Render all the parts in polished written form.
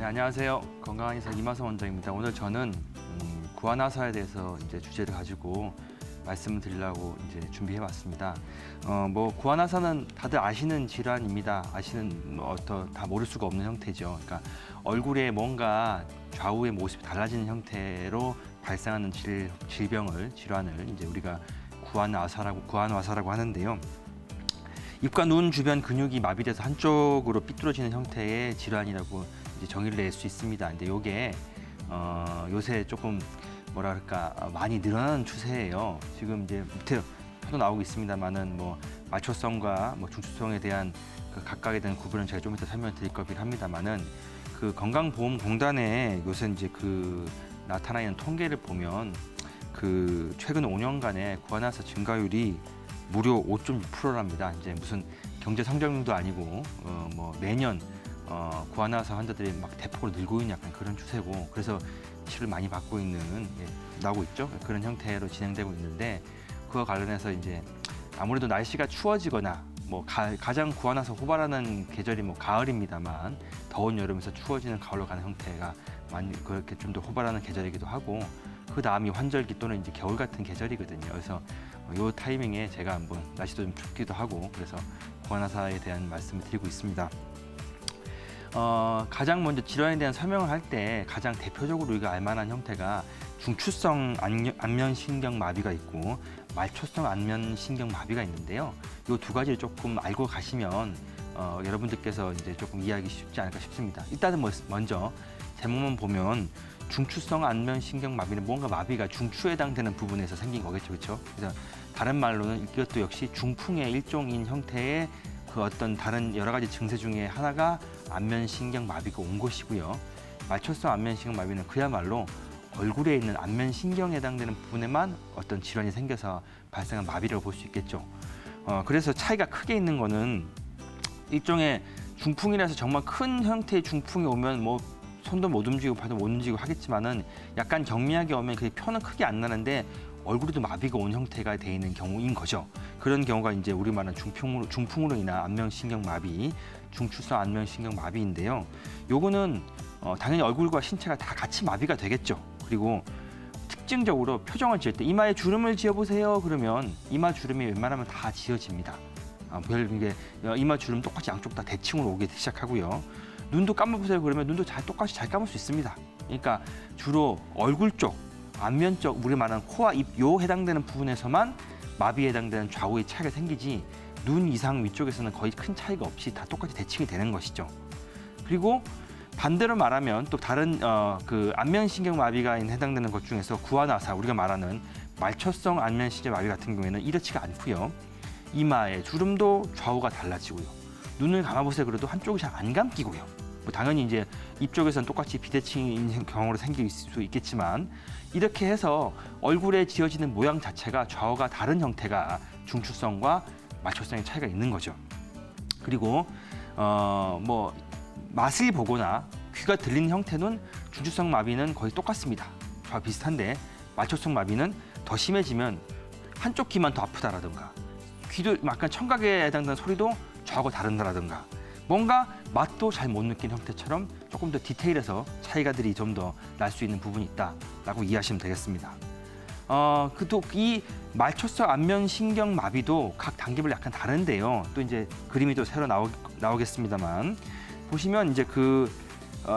네, 안녕하세요. 건강한 의사 이마성 원장입니다. 오늘 저는 구안화사에 대해서 이제 주제를 가지고 말씀을 드리려고 이제 준비해봤습니다. 구안화사는 다들 아시는 질환입니다. 아시는 다 모를 수가 없는 형태죠. 그러니까 얼굴에 뭔가 좌우의 모습이 달라지는 형태로 발생하는 질환을 이제 우리가 구안화사라고 하는데요. 입과 눈 주변 근육이 마비돼서 한쪽으로 삐뚤어지는 형태의 질환이라고 이제 정의를 낼 수 있습니다. 근데 이게 요새 조금 뭐랄까 많이 늘어나는 추세예요. 지금 이제 밑에 표도 나오고 있습니다만은 말초성과 중추성에 대한 그 각각에 대한 구분은 제가 좀 이따 설명드릴 거긴 합니다만은 그 건강보험공단에 요새 이제 그 나타나 있는 통계를 보면 그 최근 5년간의 구안화사 증가율이 무려 5.6%랍니다. 이제 무슨 경제 성장률도 아니고 매년 구안화사 환자들이 막 대폭으로 늘고 있는 약간 그런 추세고, 그래서 치료를 많이 받고 있는 나오고 있죠. 그런 형태로 진행되고 있는데, 그와 관련해서 이제 아무래도 날씨가 추워지거나 가장 구안화사 호발하는 계절이 가을입니다만, 더운 여름에서 추워지는 가을로 가는 형태가 많이 그렇게 좀 더 호발하는 계절이기도 하고, 그 다음이 환절기 또는 이제 겨울 같은 계절이거든요. 그래서 이 타이밍에 제가 한번 날씨도 좀 춥기도 하고 그래서 구안화사에 대한 말씀을 드리고 있습니다. 가장 먼저 질환에 대한 설명을 할 때 가장 대표적으로 우리가 알만한 형태가 중추성 안면신경마비가 있고 말초성 안면신경마비가 있는데요. 이 두 가지를 조금 알고 가시면 여러분들께서 이제 조금 이해하기 쉽지 않을까 싶습니다. 일단은 먼저 제목만 보면 중추성 안면신경마비는 뭔가 마비가 중추에 해당되는 부분에서 생긴 거겠죠, 그렇죠? 그래서 다른 말로는 이것도 역시 중풍의 일종인 형태의 그 어떤 다른 여러 가지 증세 중에 하나가 안면신경마비가 온 것이고요. 말초성 안면신경마비는 그야말로 얼굴에 있는 안면신경에 해당되는 부분에만 어떤 질환이 생겨서 발생한 마비라고 볼 수 있겠죠. 그래서 차이가 크게 있는 거는 일종의 중풍이라서 정말 큰 형태의 중풍이 오면 손도 못 움직이고 발도 못 움직이고 하겠지만은 약간 경미하게 오면 그 표는 크게 안 나는데 얼굴에도 마비가 온 형태가 돼 있는 경우인 거죠. 그런 경우가 이제 우리 말하는 중풍으로 인한 안면신경마비, 중추성 안면신경마비인데요. 요거는 당연히 얼굴과 신체가 다 같이 마비가 되겠죠. 그리고 특징적으로 표정을 지을 때 이마에 주름을 지어보세요. 그러면 이마 주름이 웬만하면 다 지어집니다. 이마 주름 똑같이 양쪽 다 대칭으로 오기 시작하고요. 눈도 감아보세요. 그러면 눈도 똑같이 잘 감을 수 있습니다. 그러니까 주로 얼굴 쪽, 안면 쪽, 우리 말하는 코와 입 요 해당되는 부분에서만 마비에 해당되는 좌우의 차이가 생기지 눈 이상 위쪽에서는 거의 큰 차이가 없이 다 똑같이 대칭이 되는 것이죠. 그리고 반대로 말하면 또 다른 그 안면신경마비가 해당되는 것 중에서 구안화사, 우리가 말하는 말초성 안면신경마비 같은 경우에는 이렇지가 않고요. 이마의 주름도 좌우가 달라지고요. 눈을 감아보세요. 그래도 한쪽이 잘 안 감기고요. 당연히 이제 입쪽에서는 똑같이 비대칭인 경우로 생길 수 있겠지만, 이렇게 해서 얼굴에 지어지는 모양 자체가 좌우가 다른 형태가 중추성과 말초성의 차이가 있는 거죠. 그리고 맛을 보거나 귀가 들리는 형태는 중추성 마비는 거의 똑같습니다. 좌우 비슷한데 말초성 마비는 더 심해지면 한쪽 귀만 더 아프다라든가, 귀도 약간 청각에 해당되는 소리도 좌우가 다른다라든가, 뭔가 맛도 잘 못 느끼는 형태처럼 조금 더 디테일해서 차이가들이 좀 더 날 수 있는 부분이 있다라고 이해하시면 되겠습니다. 또 이 말초성 안면신경 마비도 각 단계별로 약간 다른데요. 또 이제 그림이 또 새로 나오겠습니다만, 보시면 이제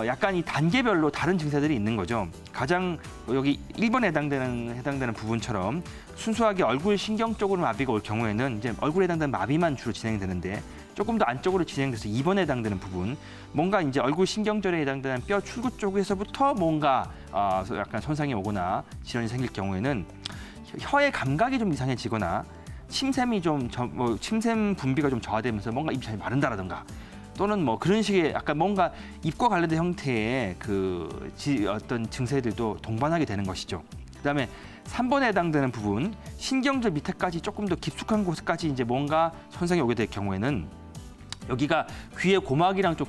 약간 이 단계별로 다른 증세들이 있는 거죠. 가장 여기 1번에 해당되는 부분처럼 순수하게 얼굴 신경 쪽으로 마비가 올 경우에는 이제 얼굴에 해당되는 마비만 주로 진행되는데, 조금 더 안쪽으로 진행돼서 2번에 해당되는 부분, 뭔가 이제 얼굴 신경절에 해당되는 뼈 출구 쪽에서부터 뭔가 약간 손상이 오거나 질환이 생길 경우에는 혀의 감각이 좀 이상해지거나 침샘이 침샘 분비가 좀 저하되면서 뭔가 입이 잘 마른다라든가, 또는 그런 식의 약간 뭔가 입과 관련된 형태의 어떤 증세들도 동반하게 되는 것이죠. 그다음에 3번에 해당되는 부분, 신경절 밑에까지 조금 더 깊숙한 곳까지 이제 뭔가 손상이 오게 될 경우에는 여기가 귀의 고막이랑 좀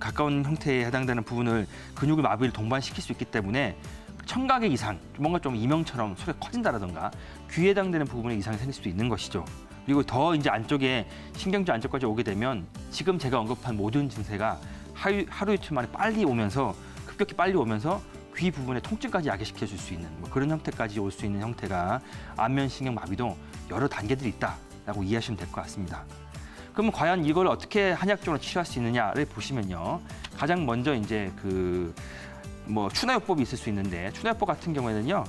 가까운 형태에 해당되는 부분을 근육의 마비를 동반시킬 수 있기 때문에 청각의 이상, 뭔가 좀 이명처럼 소리가 커진다라든가 귀에 해당되는 부분에 이상이 생길 수도 있는 것이죠. 그리고 더 이제 안쪽에 신경절 안쪽까지 오게 되면 지금 제가 언급한 모든 증세가 하루 이틀 만에 빨리 오면서 급격히 빨리 오면서 귀 부분에 통증까지 야기시켜 줄 수 있는 그런 형태까지 올 수 있는 형태가 안면신경 마비도 여러 단계들이 있다라고 이해하시면 될 것 같습니다. 그러면 과연 이걸 어떻게 한약적으로 치료할 수 있느냐를 보시면요. 가장 먼저 이제 추나요법이 있을 수 있는데 추나요법 같은 경우에는요.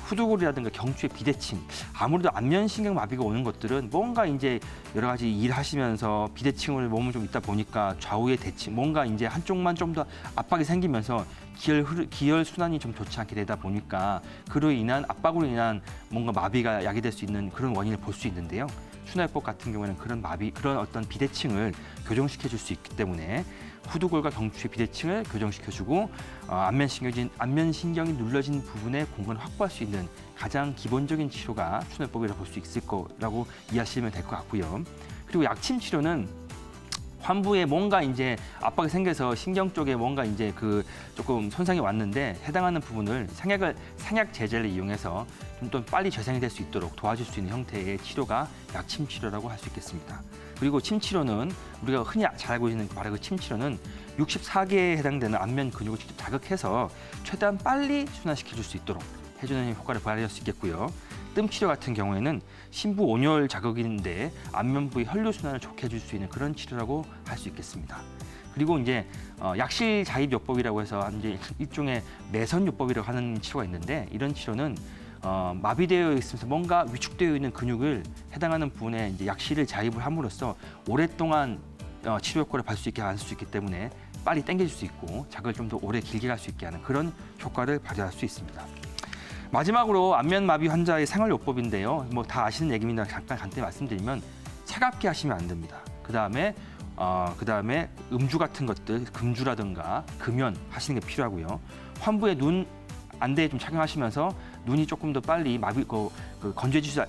후두골이라든가 경추의 비대칭 아무래도 안면신경 마비가 오는 것들은 뭔가 이제 여러 가지 일하시면서 비대칭을 몸을 좀 있다 보니까 좌우의 대칭 뭔가 이제 한쪽만 좀 더 압박이 생기면서 기혈 순환이 좀 좋지 않게 되다 보니까 그로 인한 압박으로 인한 뭔가 마비가 야기될 수 있는 그런 원인을 볼 수 있는데요. 추나요법 같은 경우에는 그런 어떤 비대칭을 교정시켜 줄 수 있기 때문에 후두골과 경추의 비대칭을 교정시켜주고 안면신경이 눌러진 부분의 공간을 확보할 수 있는 가장 기본적인 치료가 추나요법이라고 볼 수 있을 거라고 이해하시면 될 것 같고요. 그리고 약침 치료는 환부에 뭔가 이제 압박이 생겨서 신경 쪽에 뭔가 이제 조금 손상이 왔는데 해당하는 부분을 상약 제제를 이용해서 좀 더 빨리 재생이 될 수 있도록 도와줄 수 있는 형태의 치료가 약침 치료라고 할 수 있겠습니다. 그리고 침 치료는 우리가 흔히 잘 알고 있는 바로 그 침 치료는 64개에 해당되는 안면 근육을 직접 자극해서 최대한 빨리 순환시켜 줄 수 있도록 해주는 효과를 발휘할 수 있겠고요. 뜸 치료 같은 경우에는 신부 온열 자극인데 안면 부위 혈류 순환을 좋게 해줄 수 있는 그런 치료라고 할 수 있겠습니다. 그리고 이제 약실 자입 요법이라고 해서 이제 일종의 매선 요법이라고 하는 치료가 있는데 이런 치료는 마비되어 있으면서 뭔가 위축되어 있는 근육을 해당하는 부분에 이제 약실을 자입을 함으로써 오랫동안 치료 효과를 받을 수 있게 할 수 있기 때문에 빨리 당겨줄 수 있고 자극을 좀 더 오래 길게 갈 수 있게 하는 그런 효과를 발휘할 수 있습니다. 마지막으로 안면마비 환자의 생활요법인데요. 다 아시는 얘기입니다. 잠깐 간단히 말씀드리면 차갑게 하시면 안 됩니다. 그다음에 음주 같은 것들, 금주라든가 금연 하시는 게 필요하고요. 환부에 눈 안대에 좀 착용하시면서 눈이 조금 더 빨리 건조해지지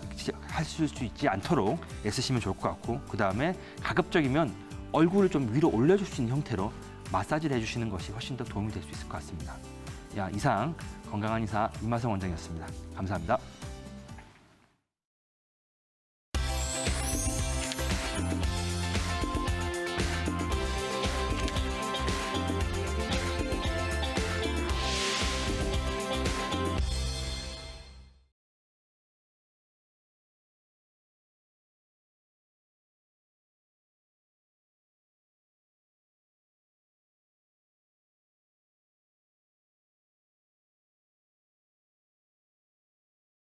하실 수 있지 않도록 애쓰시면 좋을 것 같고 그다음에 가급적이면 얼굴을 좀 위로 올려줄 수 있는 형태로 마사지를 해주시는 것이 훨씬 더 도움이 될 수 있을 것 같습니다. 이상 건강한 의사 이마성 원장이었습니다. 감사합니다.